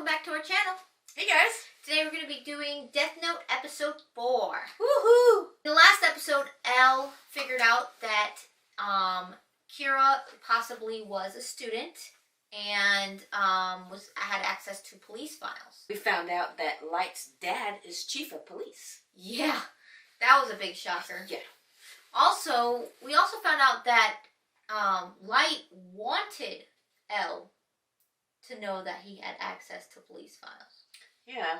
back to our channel. Hey guys! Today we're going to be doing Death Note Episode 4. Woohoo! In the last episode, Elle figured out that Kira possibly was a student and had access to police files. We found out that Light's dad is chief of police. Yeah, that was a big shocker. Yeah. We also found out that Light wanted Elle to know that he had access to police files. Yeah.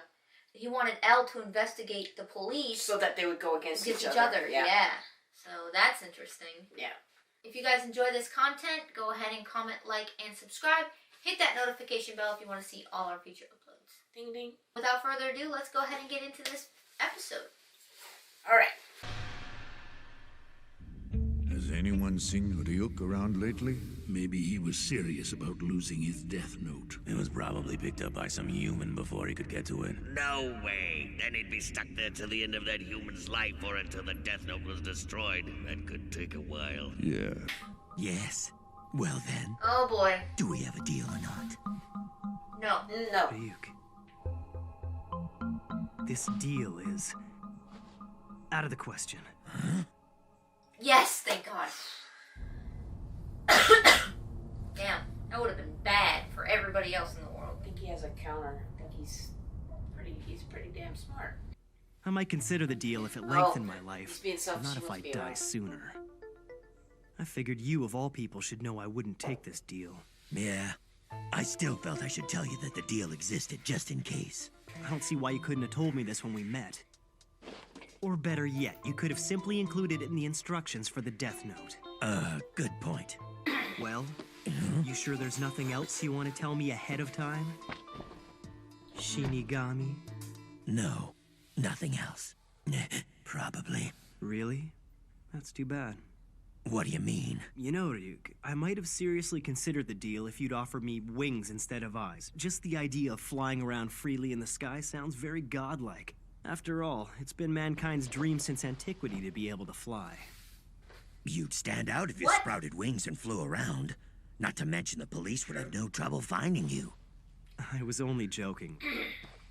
He wanted Elle to investigate the police So that they would go against each other. other. Yeah. So that's interesting. Yeah. If you guys enjoy this content, go ahead and comment, like, and subscribe. Hit that notification bell if you want to see all our future uploads. Ding ding. Without further ado, let's go ahead and get into this episode. Alright. Has anyone seen Ryuk around lately? Maybe he was serious about losing his death note. It was probably picked up by some human before he could get to it. No way. Then he'd be stuck there till the end of that human's life or until the Death Note was destroyed. That could take a while. Yeah. Yes. Well then, Oh boy. do we have a deal or not? No. No. Ryuk. This deal is out of the question. Huh? Yes, thank God. Damn, that would have been bad for everybody else in the world. I think he has a counter. I think he's pretty damn smart. I might consider the deal if it lengthened my life, he's being but selfish. not if I die sooner. I figured you, of all people, should know I wouldn't take this deal. Yeah. I still felt I should tell you that the deal existed just in case. I don't see why you couldn't have told me this when we met. Or better yet, you could have simply included it in the instructions for the Death Note. Good point. Well, you sure there's nothing else you want to tell me ahead of time? Shinigami? No, nothing else. Probably. Really? That's too bad. What do you mean? You know, Ryuk, I might have seriously considered the deal if you'd offered me wings instead of eyes. Just the idea of flying around freely in the sky sounds very godlike. After all, it's been mankind's dream since antiquity to be able to fly. You'd stand out if you What? sprouted wings and flew around. Not to mention the police would have no trouble finding you. I was only joking.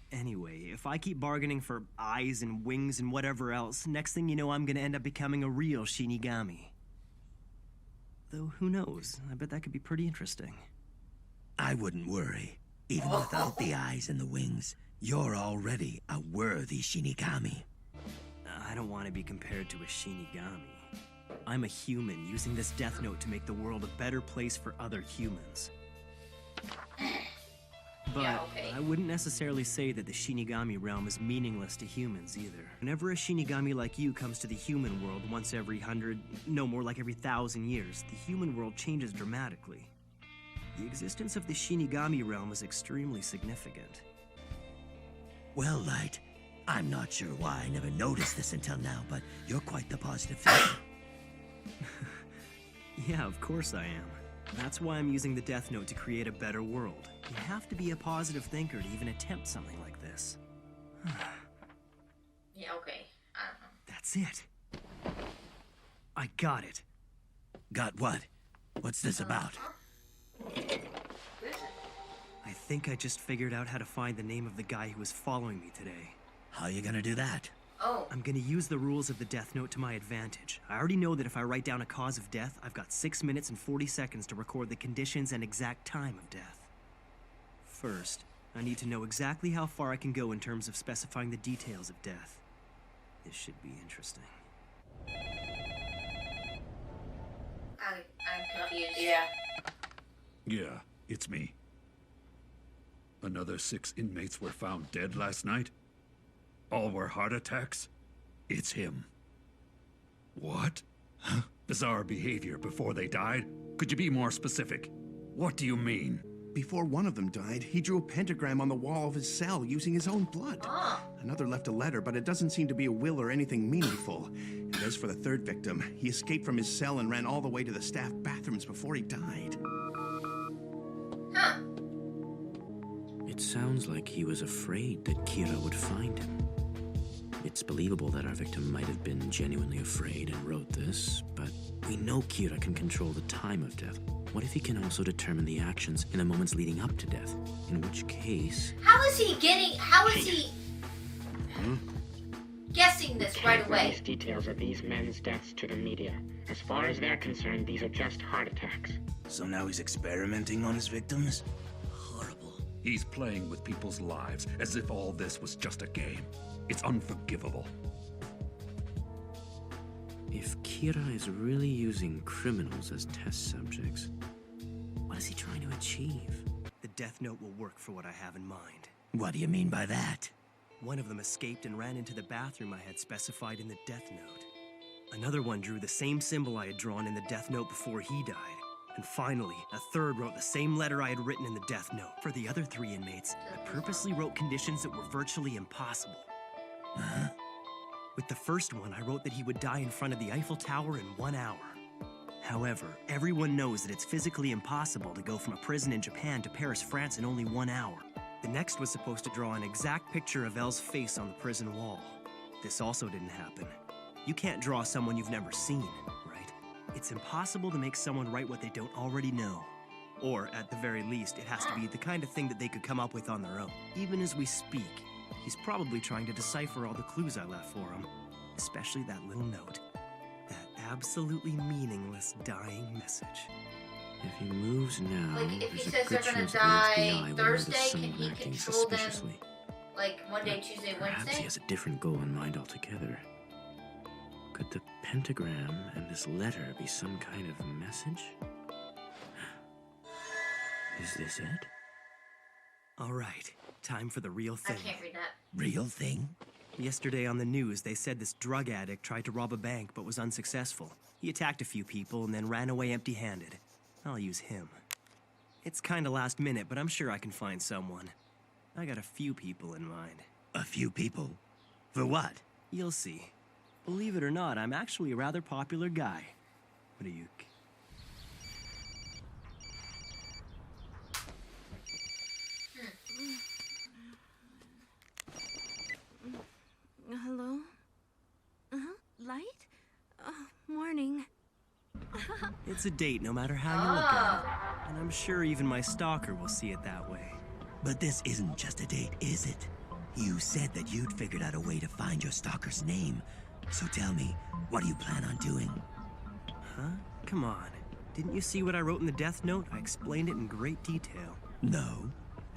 Anyway, if I keep bargaining for eyes and wings and whatever else, next thing you know I'm gonna end up becoming a real Shinigami. Though, who knows? I bet that could be pretty interesting. I wouldn't worry. Even without the eyes and the wings, you're already a worthy Shinigami. I don't want to be compared to a Shinigami. I'm a human using this Death Note to make the world a better place for other humans. But Yeah, okay. I wouldn't necessarily say that the Shinigami realm is meaningless to humans either. Whenever a Shinigami like you comes to the human world once every 100, no more like every 1,000 years, the human world changes dramatically. The existence of the Shinigami realm is extremely significant. Well, Light, I'm not sure why I never noticed this until now, but you're quite the positive thinker. Yeah, of course I am. That's why I'm using the Death Note to create a better world. You have to be a positive thinker to even attempt something like this. Yeah, okay. I don't know. That's it. I got it. Got what? What's this about? I think I just figured out how to find the name of the guy who was following me today. How you gonna do that? Oh. I'm gonna use the rules of the Death Note to my advantage. I already know that if I write down a cause of death, I've got 6 minutes and 40 seconds to record the conditions and exact time of death. First, I need to know exactly how far I can go in terms of specifying the details of death. This should be interesting. I'm confused. Yeah. Yeah, it's me. Another 6 inmates were found dead last night? All were heart attacks? It's him. What? Bizarre behavior before they died? Could you be more specific? What do you mean? Before one of them died, he drew a pentagram on the wall of his cell using his own blood. Ah. Another left a letter, but it doesn't seem to be a will or anything meaningful. And as for the third victim, he escaped from his cell and ran all the way to the staff bathrooms before he died. Huh. It sounds like he was afraid that Kira would find him. It's believable that our victim might have been genuinely afraid and wrote this, but we know Kira can control the time of death. What if he can also determine the actions in the moments leading up to death? In which case... How is he guessing this right away? Release details of these men's deaths to the media. As far as they're concerned, these are just heart attacks. So now he's experimenting on his victims? Horrible. He's playing with people's lives as if all this was just a game. It's unforgivable. If Kira is really using criminals as test subjects, what is he trying to achieve? The Death Note will work for what I have in mind. What do you mean by that? One of them escaped and ran into the bathroom I had specified in the Death Note. Another one drew the same symbol I had drawn in the Death Note before he died. And finally, a third wrote the same letter I had written in the Death Note. For the other 3 inmates, I purposely wrote conditions that were virtually impossible. Huh? With the first one, I wrote that he would die in front of the Eiffel Tower in 1 hour. However, everyone knows that it's physically impossible to go from a prison in Japan to Paris, France in only 1 hour. The next was supposed to draw an exact picture of Elle's face on the prison wall. This also didn't happen. You can't draw someone you've never seen, right? It's impossible to make someone write what they don't already know. Or, at the very least, it has to be the kind of thing that they could come up with on their own. Even as we speak, he's probably trying to decipher all the clues I left for him. Especially that little note. That absolutely meaningless dying message. If he moves now, Like, if he there's a says good they're gonna chance the die FBI will notice Thursday, can someone he acting control them? suspiciously. Like Monday, Tuesday, Perhaps Wednesday? he has a different goal in mind altogether. Could the pentagram and this letter be some kind of message? Is this it? All right, time for the real I thing. can't read that. Real thing? Yesterday on the news, they said this drug addict tried to rob a bank but was unsuccessful. He attacked a few people and then ran away empty-handed. I'll use him. It's kinda last minute, but I'm sure I can find someone. I got a few people in mind. A few people? For what? You'll see. Believe it or not, I'm actually a rather popular guy. What do you... Hello? Light? Morning. It's a date no matter how you look at it. And I'm sure even my stalker will see it that way. But this isn't just a date, is it? You said that you'd figured out a way to find your stalker's name. So tell me, what do you plan on doing? Huh? Come on. Didn't you see what I wrote in the Death Note? I explained it in great detail. No.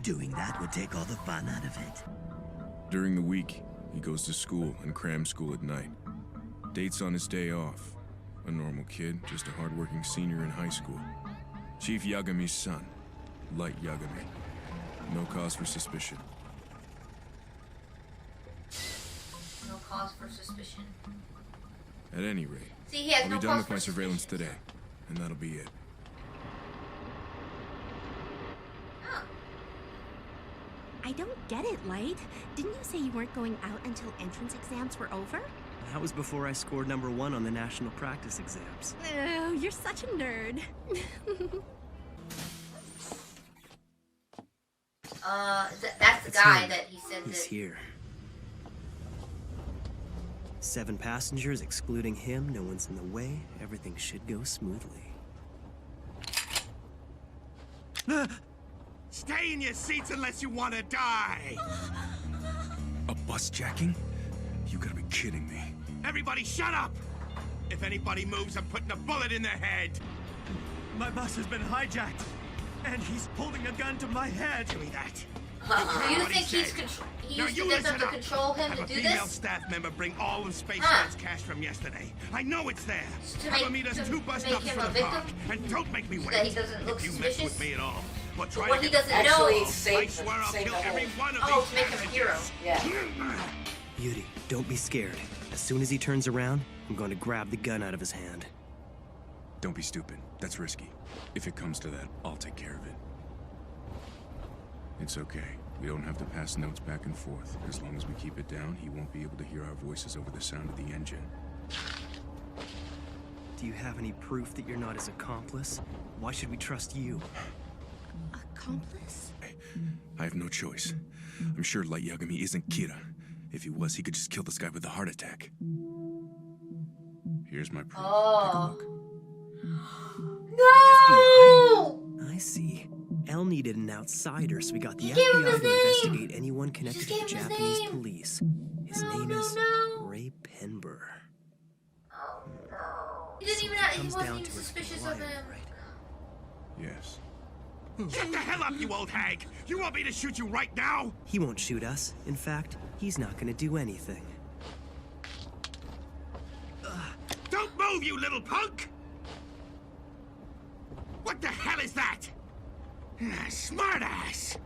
Doing that would take all the fun out of it. During the week, he goes to school and cram school at night. Dates on his day off. A normal kid, just a hardworking senior in high school. Chief Yagami's son, Light Yagami. No cause for suspicion. No cause for suspicion. At any rate, See, he has I'll no be done cause with for my surveillance suspicion. today, and that'll be it. Huh. I don't get it, Light. Didn't you say you weren't going out until entrance exams were over? That was before I scored #1 on the national practice exams. Oh, you're such a nerd. That's the It's guy him. that he said He's that. here. 7 passengers, excluding him. No one's in the way. Everything should go smoothly. Stay in your seats unless you want to die! A bus jacking? You gotta be kidding me. Everybody shut up! If anybody moves, I'm putting a bullet in their head! My bus has been hijacked, and he's holding a gun to my head. Give me that. Do you What think he he's said. he Now used to you get them listen to up. control him Have to a do female this? staff member bring all of Space Huh. Man's cash from yesterday. I know it's there. To Have make- him meet us to 2 bus make stops him from a the victim? park. And don't make me wait. that he doesn't look if you suspicious? mess with me at all. Or But try what to he doesn't Actually, know. I save swear I'll save kill the every whole. one of Oh, these to make him a hero. Yeah. Beauty, don't be scared. As soon as he turns around, I'm going to grab the gun out of his hand. Don't be stupid. That's risky. If it comes to that, I'll take care of it. It's okay. We don't have to pass notes back and forth. As long as we keep it down, he won't be able to hear our voices over the sound of the engine. Do you have any proof that you're not his accomplice? Why should we trust you? Accomplice? I have no choice. I'm sure Light Yagami isn't Kira. If he was, he could just kill this guy with a heart attack. Here's my proof. Oh. Take a look. No! I see. L needed an outsider, so we got the He gave him FBI his to name! investigate anyone connected to the gave him his Japanese name! police. His name is Ray Penber. Oh no. He didn't So even if it have, he comes wasn't down even to it, suspicious you're of lying, him. right? Yes. Shut the hell up, you old hag! You want me to shoot you right now? He won't shoot us. In fact, he's not gonna do anything. Don't move, you little punk! What the hell is that? Smartass!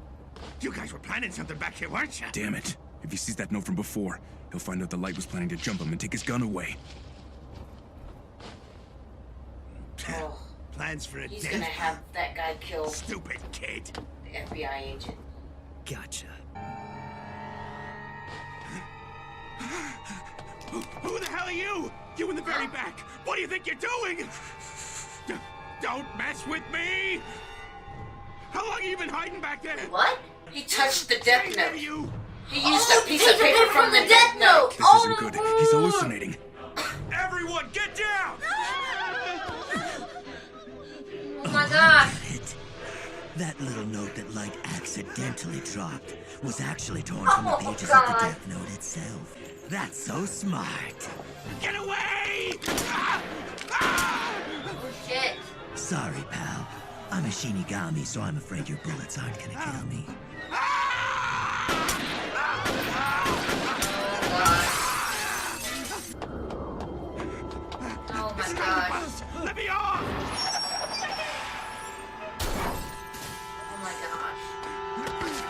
You guys were planning something back here, weren't you? Damn it. If he sees that note from before, he'll find out the light was planning to jump him and take his gun away. Oh, Plans for a he's death? gonna have that guy kill Stupid kid. the FBI agent. Gotcha. Who the hell are you? You in the very back. What do you think you're doing? Don't mess with me! How long have you been hiding back there? What? He touched the death Hey, note. you! He used a piece of paper from the death death note. This isn't good. He's hallucinating. Everyone, get down! Oh my gosh. It. That little note that Light accidentally dropped was actually torn from the pages of the Death Note itself. That's so smart. Get away! Oh shit. Sorry, pal. I'm a Shinigami, so I'm afraid your bullets aren't gonna kill me. Oh my gosh. Let me off! Oh my gosh.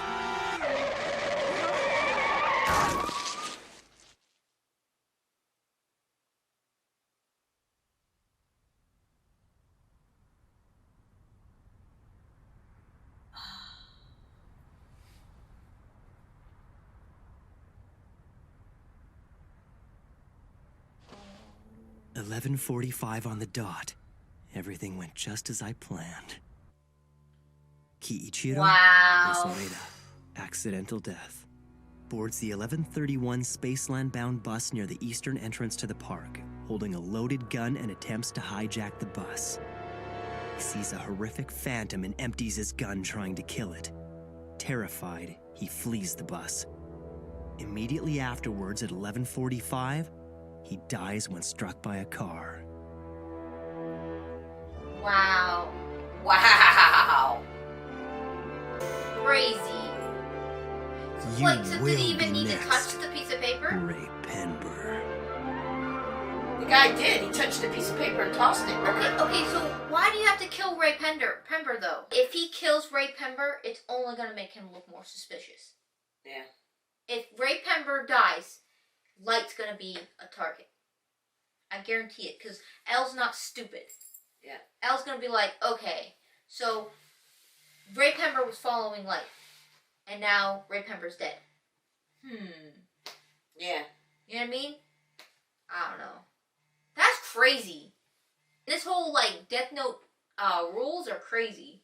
11:45 on the dot. Everything went just as I planned. Kiichiro Wow. Yoshida, accidental death. Boards the 11:31 Spaceland-bound bus near the eastern entrance to the park, holding a loaded gun and attempts to hijack the bus. He sees a horrific phantom and empties his gun trying to kill it. Terrified, he flees the bus. Immediately afterwards, at 11:45, he dies when struck by a car. Wow. Wow. Crazy. You Like, so did will he even be need to next, touch the piece of paper? Ray Penber. The guy did. He touched a piece of paper and tossed it. Okay, so why do you have to kill Ray Pember though? If he kills Ray Pember, it's only gonna make him look more suspicious. Yeah. If Ray Pember dies, Light's gonna be a target. I guarantee it, because L's not stupid. Yeah. L's gonna be like, okay, so Ray Pember was following Light, and now Ray Pember's dead. Yeah. You know what I mean? I don't know. That's crazy. This whole, like, Death Note rules are crazy.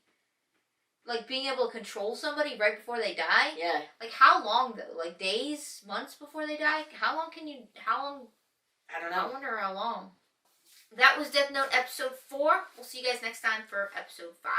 Like, being able to control somebody right before they die? Yeah. Like, how long, though? Like, days, months before they die? How long? I don't know. I wonder how long. That was Death Note episode 4. We'll see you guys next time for episode 5.